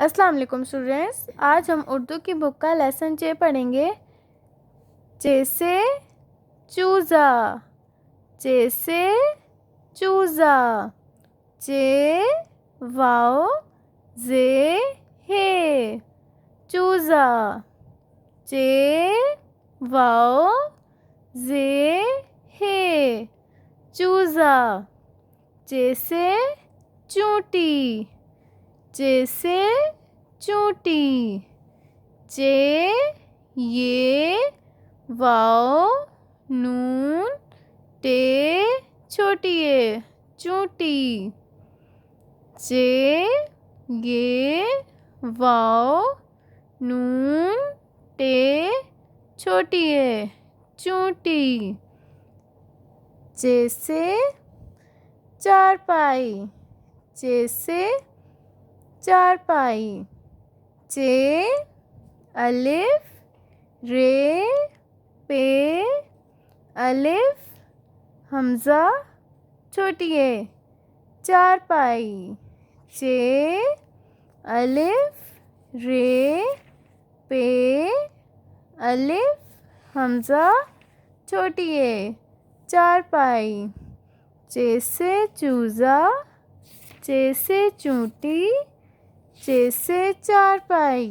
अस्सलाम वालेकुम स्टूडेंट्स। आज हम उर्दू की बुक का लेसन 6 पढ़ेंगे। जैसे चूज़ा, जैसे चूज़ा, जे वाओ जे हे चूज़ा, जे वाओ जे हे चूज़ा। जैसे चूंटी, जैसे चूंटी, जे ये वाओ नून टे छोटी ए चूंटी, जे ये वाओ नून टे छोटी ए चूंटी। जैसे चारपाई, जैसे चारपाई, जे अलिफ रे पे अलिफ हमज़ा छोटी ए चारपाई, जे अलिफ रे पे अलिफ हमज़ा छोटी ए चारपाई। जैसे चूज़ा, जैसे चूंटी, जैसे चारपाई।